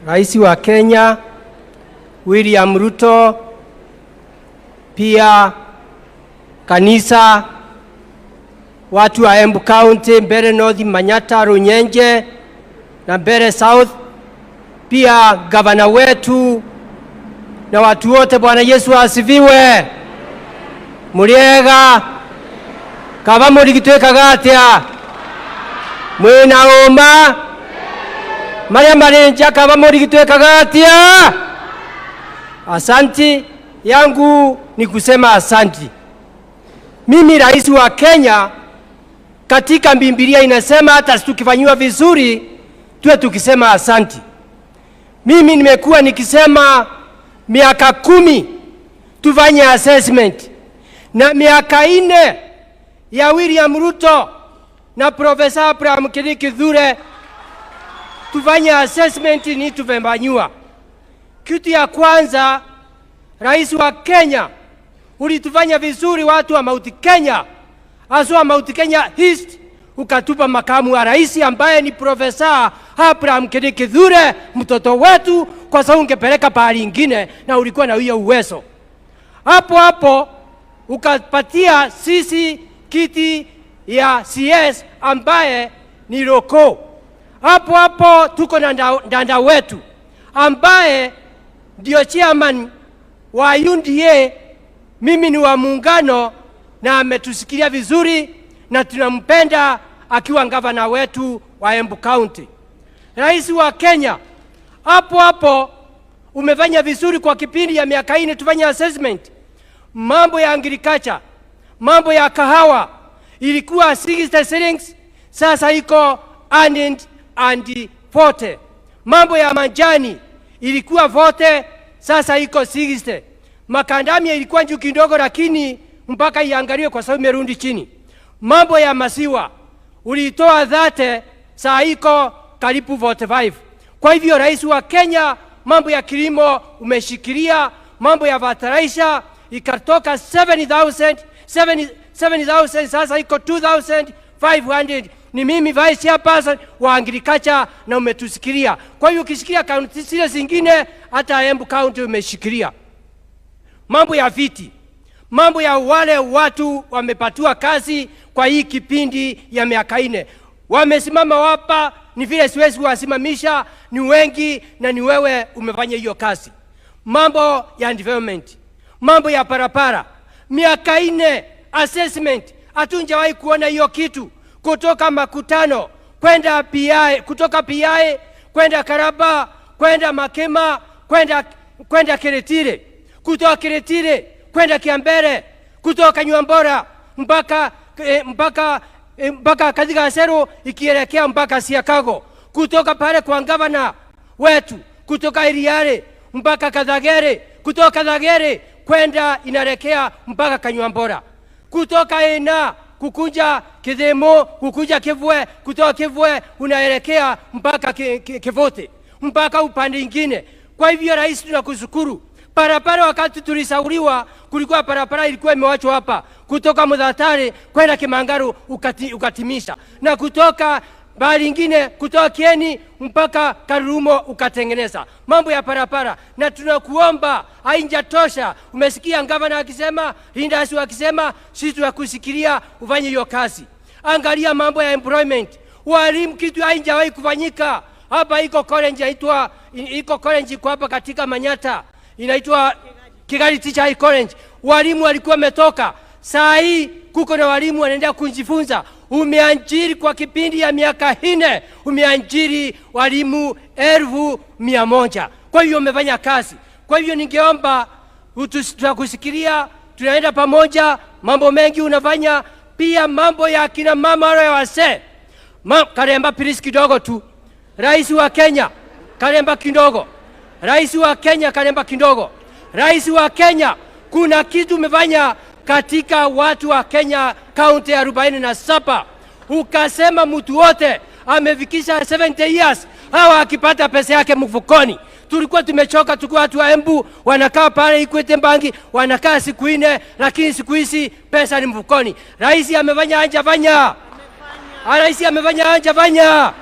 Rais wa Kenya William Ruto, pia kanisa, watu wa Embu County, Mbeere North, Manyata, Runyenje na Mbeere South, pia gavana wetu na watu wote. Bwana Yesu asifiwe. Muriega kaba murigitwekaga atia mwina uma maria marenja kaba murigitwekaga atia. Asanti yangu ni kusema asanti. Mimi rais wa Kenya, katika Biblia inasema hata tukifanywa vizuri tuwe tukisema asanti. Mimi nimekuwa nikisema miaka 10 tufanye assessment, na miaka 4 ya William Ruto na Profesa Abraham Kithure tufanye assessment ni tufembanyua. Kitu ya kwanza, rais wa Kenya ulitufanya vizuri watu wa Mount Kenya, aswa Mount Kenya East, ukatupa makamu wa rais ambaye ni Profesa Abraham Kithure, mtoto wetu, kwa sababu ungepeleka pahali ingine na ulikuwa na hiyo uwezo. Hapo ukapatia sisi kiti ya CS ambaye ni Roko. Hapo tuko na ndanda wetu ambaye ndio chairman wa UNDA. Mimi ni wa muungano na ametusikilia vizuri na tunampenda akiwa gavana wetu wa Embu County. Rais wa Kenya, hapo umefanya vizuri kwa kipindi ya miaka 4 tufanye assessment. Mambo ya agriculture, mambo ya kahawa ilikuwa 60 shillings, sasa iko 140. Mambo ya majani ilikuwa 40, sasa iko 60. Makandamia ilikuwa juu kidogo, lakini mpaka iangaliwe kwa sababu imerudi chini. Mambo ya maziwa ulitoa 30, saa iko karibu 45. Kwa hivyo rais wa Kenya, mambo ya kilimo umeshikilia. Mambo ya fertilizer ikatoka 7,000 sasa iko 2,500. Ni mimi vice chairperson wa agriculture na umetusikilia. Kwa hiyo ukishikilia kaunti zile zingine, hata Embu County umeshikilia. Mambo ya viti, mambo ya wale watu wamepatiwa kazi kwa hii kipindi ya miaka 4 wamesimama hapa, ni vile siwezi kuwasimamisha, ni wengi na ni wewe umefanya hiyo kazi. Mambo ya development, mambo ya barabara, miaka 4 assessment, hatunjawahi kuona hiyo kitu. Kutoka Makutano kwenda PI, kutoka PI kwenda Karaba, kwenda Makema, kwenda Kiretire, kutoka Kiretire kwenda Kiambere, kutoka Nywambora mpaka katika Asero ikielekea mpaka Siakago, kutoka pale kwa gavana wetu, kutoka Iriare mpaka Kadhagere, kutoka Kadhagere kwenda inaelekea mpaka Kanywambora, kutoka Ena kukuja Kidemo, kukuja Kivwe, kutoka Kivwe unaelekea mpaka Kivote, mpaka upande ingine. Kwa hivyo rais, tunakushukuru. Barabara wakati tulisauliwa, kulikuwa barabara ilikuwa imewachwa hapa kutoka Mudhatare kwenda Kimangaru ukatimisha, na kutoka bahari ingine kutoka Kieni mpaka Karumo ukatengeneza mambo ya barabara. Na tunakuomba, hainjatosha. Umesikia gavana akisema, Lindas akisema, sisi tunakusikilia ufanye hiyo kazi. Angalia mambo ya employment, walimu, kitu hainjawahi kufanyika hapa. Iko college kwa hapa katika Manyata inaitwa Kigali Teacher College. Walimu walikuwa wametoka, saa hii kuko na walimu wanaendelea kujifunza. Umeanjiri kwa kipindi ya miaka 4, umeanjiri walimu 1,100. Kwa hiyo umefanya kazi. Kwa hiyo ningeomba tutakusikilia, tunaenda pamoja, mambo mengi unafanya. Pia mambo ya kina mama wale wase, Karemba please kidogo tu. Rais wa Kenya Karemba kidogo. Rais wa Kenya Karemba kidogo. Rais wa Kenya, kuna kitu umefanya katika watu wa Kenya kaunti 47. Ukasema mtu wote amefikisha 70 years hawa akipata pesa yake mfukoni. Tulikuwa tumechoka, tukua watu wa Embu wanakaa pale Ikwete Mbangi, wanakaa siku 4, lakini siku hizi pesa ni mfukoni. Rais amefanya anja fanya. Rais amefanya anja fanya.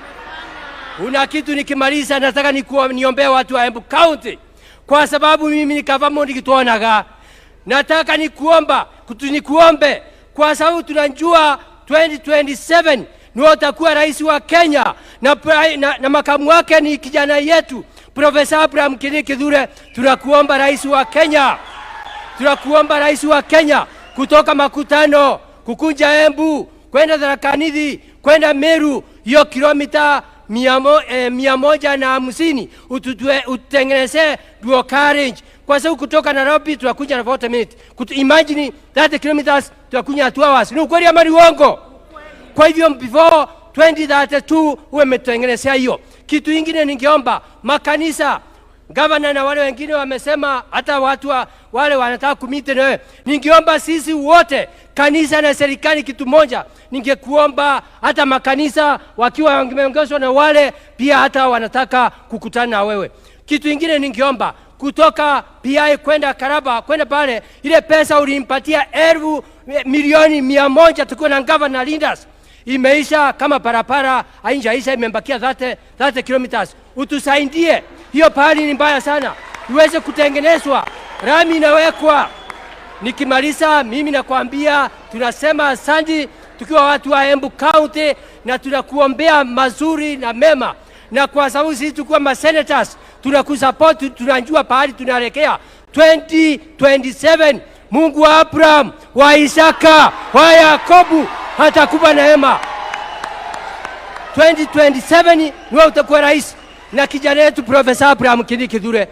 Una kitu nikimaliza nataka niombee watu wa Embu County. Kwa sababu mimi ni kavamo nikituonaga. Nataka nikuombe kwa sababu tunajua 2027 ndio utakuwa rais wa Kenya na makamu wake ni kijana yetu Profesa Abraham Kithure. Tunakuomba rais wa Kenya. Tunakuomba rais wa Kenya kutoka Makutano kukunja Embu kwenda Tharaka Nithi kwenda Meru hiyo kilomita 150 ututengeneze dual carriage kwa sababu kutoka Nairobi tunakuja na 40 minutes. Imagine 30 kilometers tunakuja 2 hours. Ni ukweli ama ni uongo? Kwa hivyo before 2032 umetengenezea hiyo. Kitu kingine ningeomba makanisa, gavana na wale wengine wamesema hata watu wale wanataka kumite na wewe. Ningeomba sisi wote kanisa na serikali kitu moja. Ningekuomba hata makanisa wakiwa wameongozwa na wale pia hata wanataka kukutana na wewe. Kitu kingine ningeomba kutoka PI kwenda Karaba kwenda pale ile pesa ulimpatia milioni 100 tuko na governor leaders. Imeisha kama parapara hainjaisha imebakia 30 kilometers. Utusaidie. Hiyo pahali ni mbaya sana. Iweze kutengenezwa. Rami inawekwa. Nikimaliza mimi nakwambia tunasema asante tukiwa watu wa Embu County na tunakuombea mazuri na mema. Na kwa sababu sisi tukiwa masenators tunakusupport, tunajua pahali tunaelekea 2027. Mungu wa Abraham, wa Isaka, wa Yakobo hatakupa neema. 2027 ndio utakuwa rais na kijana yetu Profesa Abraham Kithure.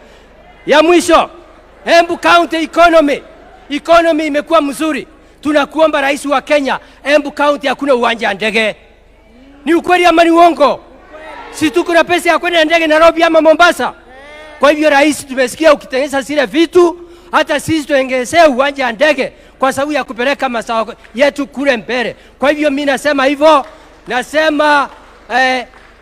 Ya mwisho, Embu County economy imekuwa mzuri. Tunakuomba rais wa Kenya, Embu County hakuna uwanja wa ndege. Ni ukweli ama ni uongo? Si tuko na pesa ya kwenda ndege Nairobi ama Mombasa. Kwa hivyo rais, tumesikia ukitengeneza zile vitu, hata sisi tuongezee uwanja wa ndege kwa sababu ya kupeleka mazao yetu kule mbele. Kwa hivyo mimi nasema hivyo, nasema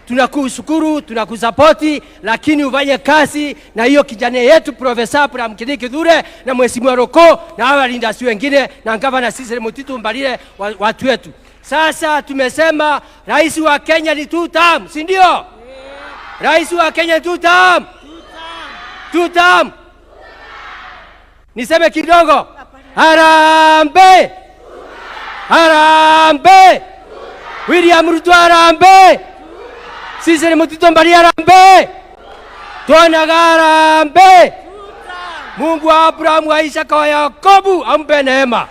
tunakushukuru, tunakusapoti, lakini ufanye kazi na hiyo kijana yetu Profesa Abraham Kithure na Mheshimiwa Roko na hawa leaders wengine na gavana Cecily Mutito Mbalile watu wetu. Sasa tumesema rais wa Kenya ni 2 term, si ndio? Yeah. Rais wa Kenya 2 term. 2 term. Niseme kidogo. Harambee. Harambee. William Ruto harambee. Cecily Mutito Mbalile harambee. Tuonaga harambee. Mungu wa Abraham, wa Isaka, wa Yakobo ampe neema.